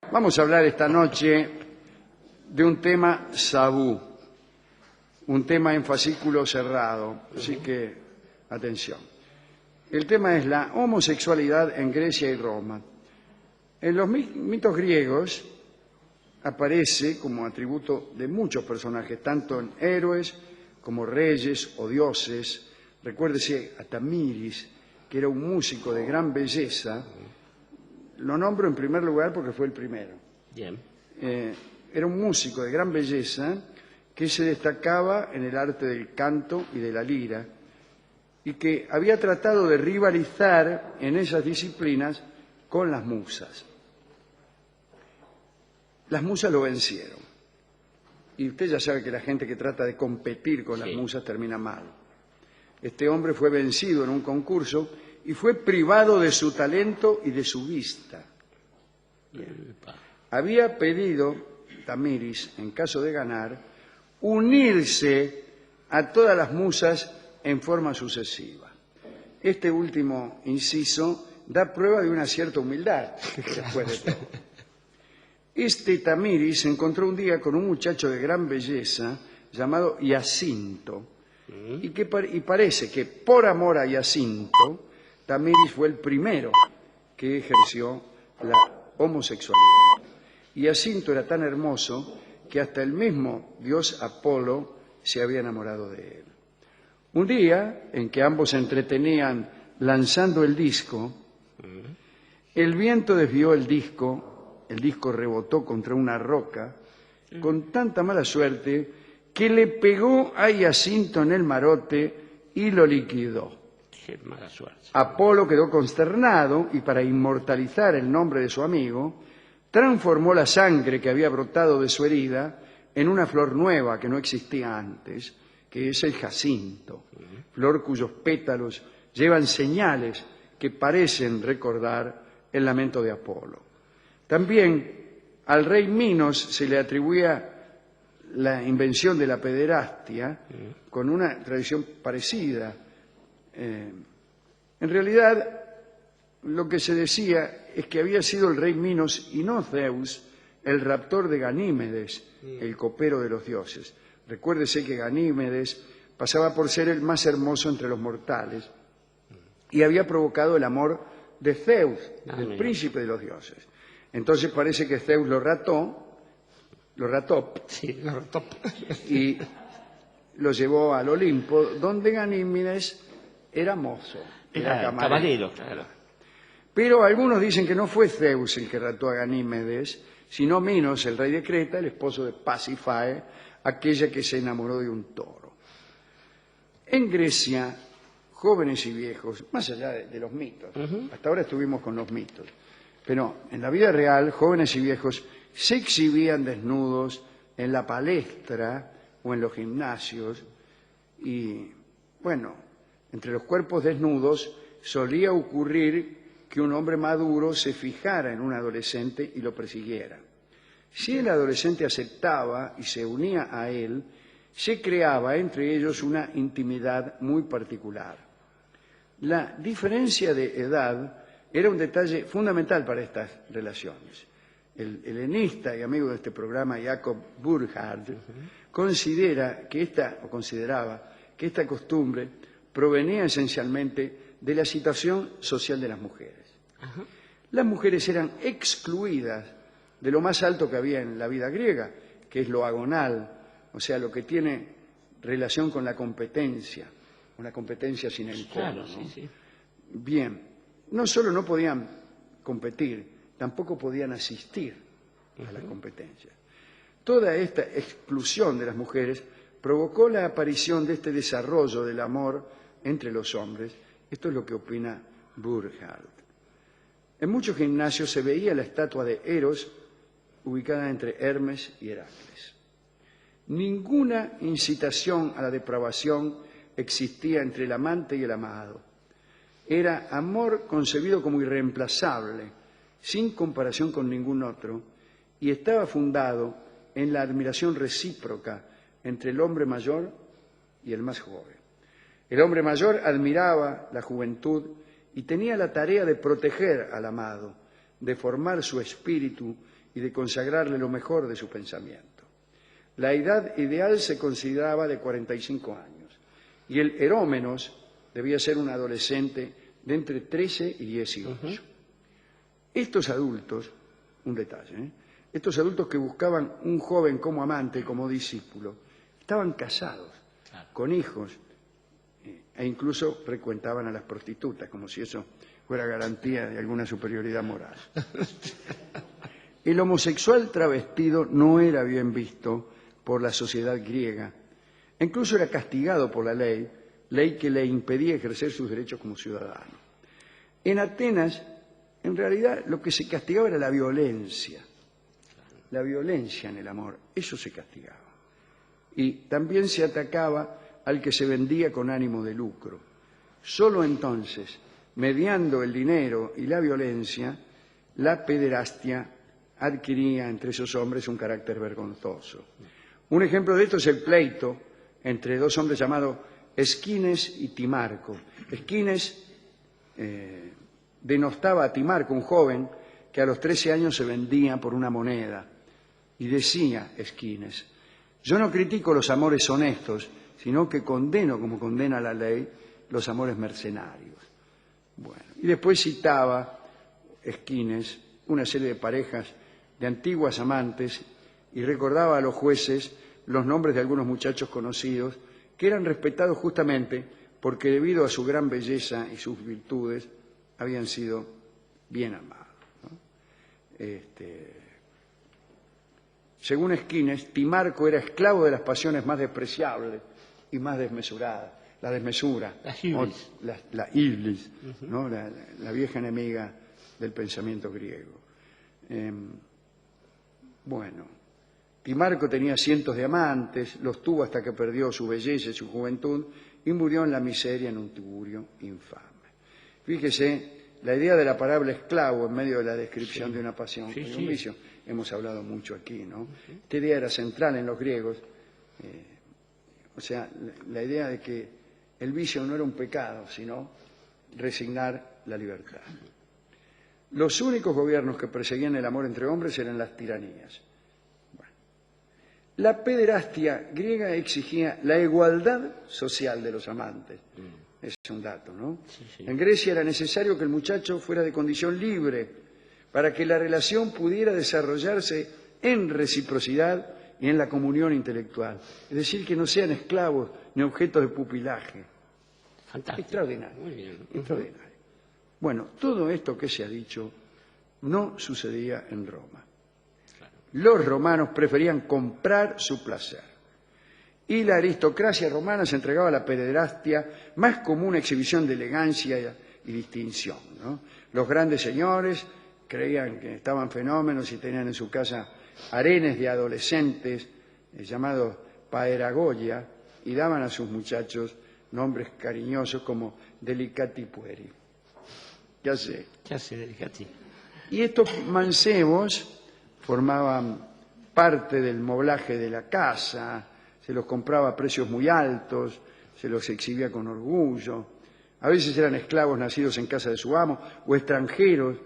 Vamos a hablar esta noche de un tema tabú, un tema en fascículo cerrado, así que atención. El tema es la homosexualidad en Grecia y Roma. En los mitos griegos aparece como atributo de muchos personajes, tanto en héroes como reyes o dioses. Recuérdese a Tamiris, que era un músico de gran belleza. Lo nombro en primer lugar porque fue el primero. Bien. Era un músico de gran belleza que se destacaba en el arte del canto y de la lira y que había tratado de rivalizar en esas disciplinas con las musas. Las musas lo vencieron. Y usted ya sabe que la gente que trata de competir con las musas termina mal. Este hombre fue vencido en un concurso y fue privado de su talento y de su vista. Había pedido Tamiris, en caso de ganar, unirse a todas las musas en forma sucesiva. Este último inciso da prueba de una cierta humildad, después de todo. Este Tamiris se encontró un día con un muchacho de gran belleza llamado Iacinto, y parece que por amor a Iacinto, Tamiris fue el primero que ejerció la homosexualidad. Iacinto era tan hermoso que hasta el mismo dios Apolo se había enamorado de él. Un día, en que ambos se entretenían lanzando el disco, el viento desvió el disco rebotó contra una roca con tanta mala suerte que le pegó a Iacinto en el marote y lo liquidó. Qué mala suerte. Apolo quedó consternado y para inmortalizar el nombre de su amigo, transformó la sangre que había brotado de su herida en una flor nueva que no existía antes, que es el jacinto, flor cuyos pétalos llevan señales que parecen recordar el lamento de Apolo. También al rey Minos se le atribuía la invención de la pederastia con una tradición parecida. En realidad, lo que se decía es que había sido el rey Minos y no Zeus el raptor de Ganímedes, el copero de los dioses. Recuérdese que Ganímedes pasaba por ser el más hermoso entre los mortales y había provocado el amor de Zeus, el príncipe de los dioses. Entonces parece que Zeus lo rató y lo llevó al Olimpo, donde Ganímedes era mozo, era caballero, claro. Pero algunos dicen que no fue Zeus el que rató a Ganímedes, sino Minos, el rey de Creta, el esposo de Pasífae, aquella que se enamoró de un toro. En Grecia, jóvenes y viejos, más allá de los mitos, hasta ahora estuvimos con los mitos, pero en la vida real, jóvenes y viejos se exhibían desnudos en la palestra o en los gimnasios y, bueno, entre los cuerpos desnudos solía ocurrir que un hombre maduro se fijara en un adolescente y lo persiguiera. Si el adolescente aceptaba y se unía a él, se creaba entre ellos una intimidad muy particular. La diferencia de edad era un detalle fundamental para estas relaciones. El helenista y amigo de este programa, Jacob Burckhardt, consideraba que esta costumbre provenía esencialmente de la situación social de las mujeres. Las mujeres eran excluidas de lo más alto que había en la vida griega, que es lo agonal, o sea, lo que tiene relación con la competencia, una competencia sin encono. Claro, ¿no? sí. Bien, no solo no podían competir, tampoco podían asistir a la competencia. Toda esta exclusión de las mujeres provocó la aparición de este desarrollo del amor entre los hombres. Esto es lo que opina Burckhardt. En muchos gimnasios se veía la estatua de Eros ubicada entre Hermes y Heracles. Ninguna incitación a la depravación existía entre el amante y el amado. Era amor concebido como irreemplazable, sin comparación con ningún otro, y estaba fundado en la admiración recíproca entre el hombre mayor y el más joven. El hombre mayor admiraba la juventud y tenía la tarea de proteger al amado, de formar su espíritu y de consagrarle lo mejor de su pensamiento. La edad ideal se consideraba de 45 años y el erómenos debía ser un adolescente de entre 13 y 18. Estos adultos, un detalle, estos adultos que buscaban un joven como amante, como discípulo, estaban casados, con hijos, e incluso frecuentaban a las prostitutas, como si eso fuera garantía de alguna superioridad moral. El homosexual travestido no era bien visto por la sociedad griega, e incluso era castigado por la ley que le impedía ejercer sus derechos como ciudadano. En Atenas, en realidad, lo que se castigaba era la violencia en el amor, eso se castigaba. Y también se atacaba al que se vendía con ánimo de lucro. Solo entonces, mediando el dinero y la violencia, la pederastia adquiría entre esos hombres un carácter vergonzoso. Un ejemplo de esto es el pleito entre dos hombres llamados Esquines y Timarco. Esquines denostaba a Timarco, un joven que a los 13 años se vendía por una moneda, y decía Esquines: yo no critico los amores honestos, sino que condeno, como condena la ley, los amores mercenarios. Bueno, y después citaba Esquines una serie de parejas de antiguas amantes y recordaba a los jueces los nombres de algunos muchachos conocidos que eran respetados justamente porque debido a su gran belleza y sus virtudes habían sido bien amados, ¿no? Según Esquines, Timarco era esclavo de las pasiones más despreciables y más desmesuradas. La desmesura, la iblis, ¿no? La vieja enemiga del pensamiento griego. Bueno, Timarco tenía cientos de amantes, los tuvo hasta que perdió su belleza y su juventud y murió en la miseria en un tugurio infame. Fíjese, la idea de la palabra esclavo en medio de la descripción de una pasión y un vicio, hemos hablado mucho aquí, ¿no? Esta idea era central en los griegos, o sea, la idea de que el vicio no era un pecado, sino resignar la libertad. Los únicos gobiernos que perseguían el amor entre hombres eran las tiranías. Bueno, la pederastia griega exigía la igualdad social de los amantes. Es un dato, ¿no? En Grecia era necesario que el muchacho fuera de condición libre para que la relación pudiera desarrollarse en reciprocidad y en la comunión intelectual. Es decir, que no sean esclavos ni objetos de pupilaje. Fantástico. Extraordinario. Muy bien. Extraordinario. Bueno, todo esto que se ha dicho no sucedía en Roma. Claro. Los romanos preferían comprar su placer. Y la aristocracia romana se entregaba a la pederastia más como una exhibición de elegancia y distinción, ¿no? Los grandes señores creían que estaban fenómenos y tenían en su casa harenes de adolescentes llamados paeragogia y daban a sus muchachos nombres cariñosos como delicati pueri. ¿Qué hace? ¿Qué hace Delicati? Y estos mancebos formaban parte del moblaje de la casa, se los compraba a precios muy altos, se los exhibía con orgullo. A veces eran esclavos nacidos en casa de su amo o extranjeros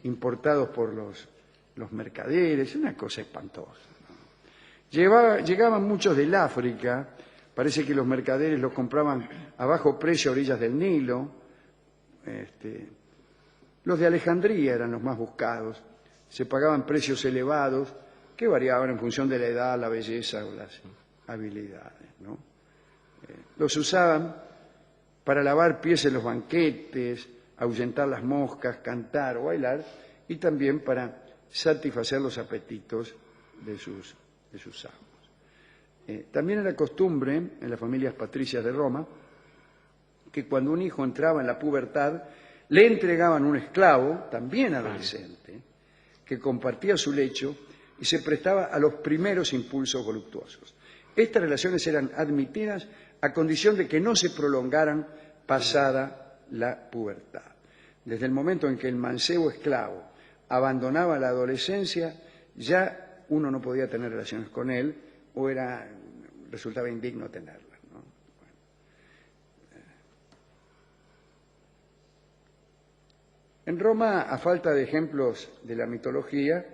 importados por los mercaderes, una cosa espantosa, ¿no? Llegaban muchos del África, parece que los mercaderes los compraban a bajo precio a orillas del Nilo. Los de Alejandría eran los más buscados, se pagaban precios elevados que variaban en función de la edad, la belleza o las habilidades, ¿no? Los usaban para lavar pies en los banquetes, ahuyentar las moscas, cantar o bailar, y también para satisfacer los apetitos de sus amos. También era costumbre en las familias patricias de Roma que cuando un hijo entraba en la pubertad le entregaban un esclavo, también adolescente, que compartía su lecho y se prestaba a los primeros impulsos voluptuosos. Estas relaciones eran admitidas a condición de que no se prolongaran pasada la pubertad. Desde el momento en que el mancebo esclavo abandonaba la adolescencia, ya uno no podía tener relaciones con él o resultaba indigno tenerlas, ¿no? En Roma, a falta de ejemplos de la mitología,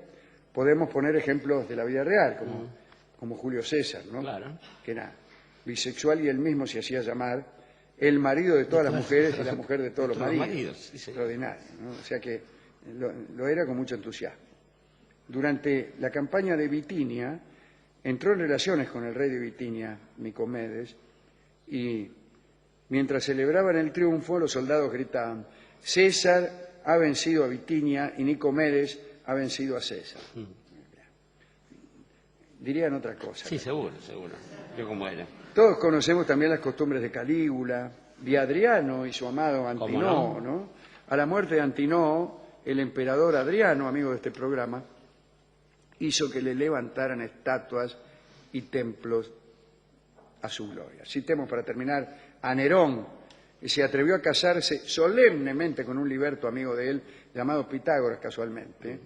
podemos poner ejemplos de la vida real, como Julio César, ¿no? Claro. Que era bisexual y él mismo se hacía llamar el marido de todas las mujeres y la mujer de todos los maridos. Sí, señor. Extraordinario, ¿no? O sea que lo era con mucho entusiasmo. Durante la campaña de Bitinia, entró en relaciones con el rey de Bitinia, Nicomedes, y mientras celebraban el triunfo, los soldados gritaban: César ha vencido a Bitinia y Nicomedes ha vencido a César. Dirían otra cosa. Sí, seguro. Yo como era. Todos conocemos también las costumbres de Calígula, de Adriano y su amado Antinoo, ¿no? A la muerte de Antinoo, el emperador Adriano, amigo de este programa, hizo que le levantaran estatuas y templos a su gloria. Citemos para terminar a Nerón, que se atrevió a casarse solemnemente con un liberto amigo de él, llamado Pitágoras casualmente,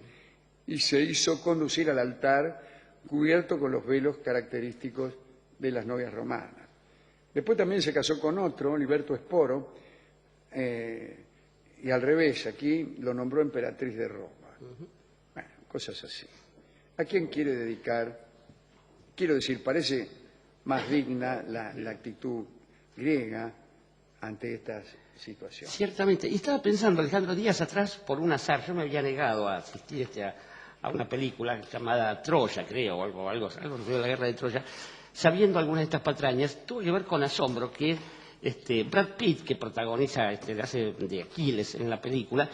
y se hizo conducir al altar cubierto con los velos característicos de las novias romanas. Después también se casó con otro, Liberto Esporo, y al revés, aquí lo nombró emperatriz de Roma. Bueno, cosas así. ¿A quién quiere dedicar? Quiero decir, parece más digna la actitud griega ante estas situaciones. Ciertamente. Y estaba pensando, Alejandro, días atrás, por un azar, yo me había negado a asistir a una película llamada Troya, creo, o algo de la guerra de Troya, sabiendo algunas de estas patrañas. Tuvo que ver con asombro que Brad Pitt, que protagoniza, hace de Aquiles en la película,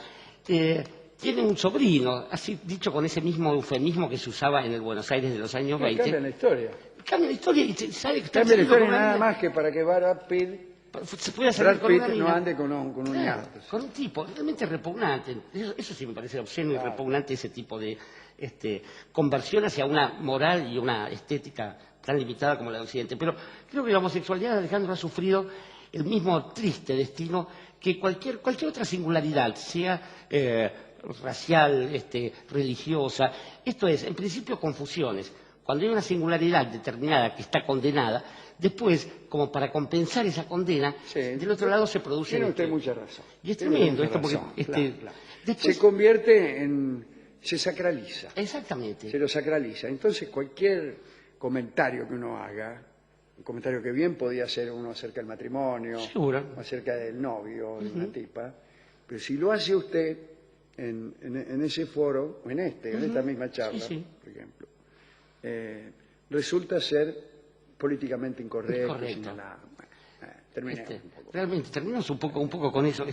tiene un sobrino, así dicho con ese mismo eufemismo que se usaba en el Buenos Aires de los años 20. Cambia la historia. Cambia la historia y sabe que está Cambia la historia con una nada mina. más que para que Brad Pitt Se puede hacer con una no mina. ande con un Claro, ñato. con un tipo realmente repugnante. Eso sí me parece obsceno y repugnante, ese tipo de conversión hacia una moral y una estética tan limitada como la de Occidente. Pero creo que la homosexualidad, Alejandro, ha sufrido el mismo triste destino que cualquier otra singularidad, sea racial, religiosa. Esto es, en principio, confusiones. Cuando hay una singularidad determinada que está condenada, después, como para compensar esa condena, Sí. del otro lado se produce... Tiene usted mucha razón. Y es Tiene tremendo mucha esto porque... razón, claro. Después, Se convierte se sacraliza, exactamente. se lo sacraliza. Entonces cualquier comentario que uno haga, un comentario que bien podía hacer uno acerca del matrimonio, Seguro. o acerca del novio de una tipa, pero si lo hace usted en ese foro, o en esta misma charla, Sí. por ejemplo, resulta ser políticamente incorrecto. Incorrecto. Señalado. Bueno, terminemos un poco. Realmente, terminamos un poco con eso.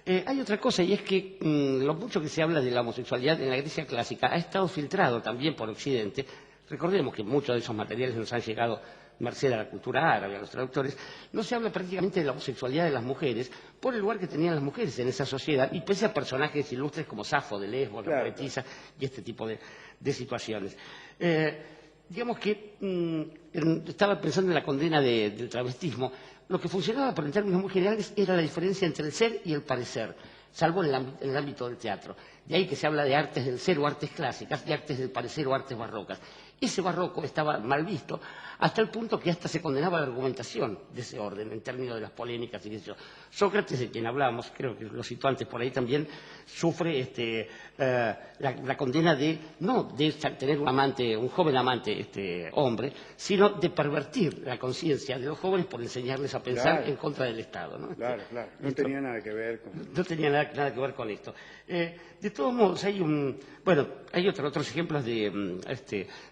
Hay otra cosa, y es que lo mucho que se habla de la homosexualidad en la Grecia clásica ha estado filtrado también por Occidente. Recordemos que muchos de esos materiales nos han llegado merced a la cultura árabe, a los traductores. No se habla prácticamente de la homosexualidad de las mujeres por el lugar que tenían las mujeres en esa sociedad, y pese a personajes ilustres como Safo de Lesbos, la poetisa, y este tipo de situaciones. Digamos que estaba pensando en la condena del travestismo. Lo que funcionaba, pero en términos muy generales, era la diferencia entre el ser y el parecer, salvo en el ámbito del teatro. De ahí que se habla de artes del ser o artes clásicas, de artes del parecer o artes barrocas. Ese barroco estaba mal visto hasta el punto que hasta se condenaba la argumentación de ese orden en términos de las polémicas y qué sé yo. Sócrates, de quien hablábamos, creo que lo citó antes por ahí también, sufre la condena no de tener un joven amante hombre, sino de pervertir la conciencia de los jóvenes por enseñarles a pensar en contra del Estado, ¿no? Claro. No tenía nada que ver con... No tenía nada que ver con esto. De todos modos, hay otros ejemplos de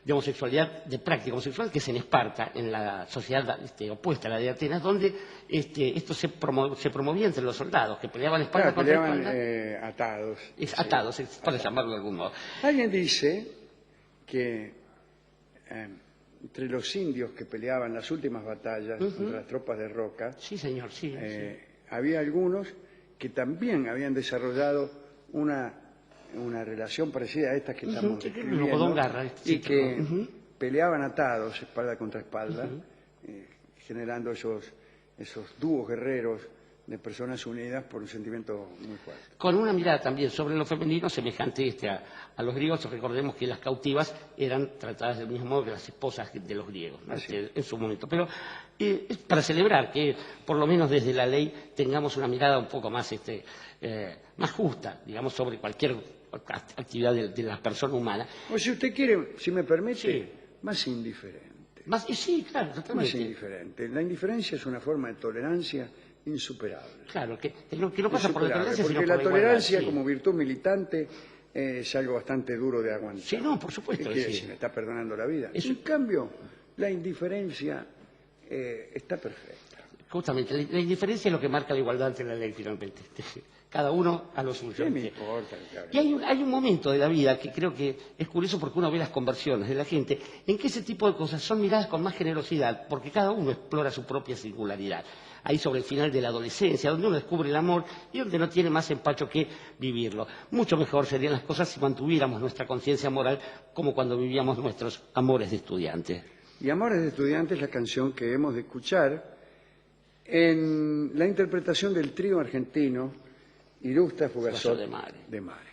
homosexualidad, de práctica homosexual, que es en Esparta, en la sociedad opuesta a la de Atenas, donde esto se promovía entre los soldados, que peleaban espalda contra espalda. Atados. Atados, para llamarlo de algún modo. Alguien dice que entre los indios que peleaban las últimas batallas contra las tropas de Roca, sí, señor, sí. había algunos que también habían desarrollado una relación parecida a estas que estamos describiendo, y que peleaban atados, espalda contra espalda, generando esos dúos guerreros de personas unidas por un sentimiento muy fuerte. Con una mirada también sobre lo femenino semejante a los griegos. Recordemos que las cautivas eran tratadas del mismo modo que las esposas de los griegos, ¿no? En su momento. Pero es para celebrar que, por lo menos desde la ley, tengamos una mirada un poco más, más justa, digamos, sobre cualquier actividad de la persona humana. O si usted quiere, si me permite, Sí. más indiferente. Y sí, claro, Más totalmente. indiferente. La indiferencia es una forma de tolerancia insuperable. Claro, que no pasa por la Insuperable, tolerancia, sino porque por la la tolerancia igualdad, sí. como virtud militante es algo bastante duro de aguantar. Sí, no, por supuesto ¿Qué que quiere sí. decir? Me está perdonando la vida. Eso- En cambio, la indiferencia está perfecta. Justamente, la indiferencia es lo que marca la igualdad ante la ley, finalmente. Cada uno a lo suyo. ¿Qué me importa? Y hay un momento de la vida que creo que es curioso porque uno ve las conversiones de la gente, en que ese tipo de cosas son miradas con más generosidad, porque cada uno explora su propia singularidad. Ahí sobre el final de la adolescencia, donde uno descubre el amor y donde no tiene más empacho que vivirlo. Mucho mejor serían las cosas si mantuviéramos nuestra conciencia moral como cuando vivíamos nuestros amores de estudiante. Y Amores de Estudiantes, la canción que hemos de escuchar en la interpretación del trío argentino Irusta Fugasot de Mare. de Mare.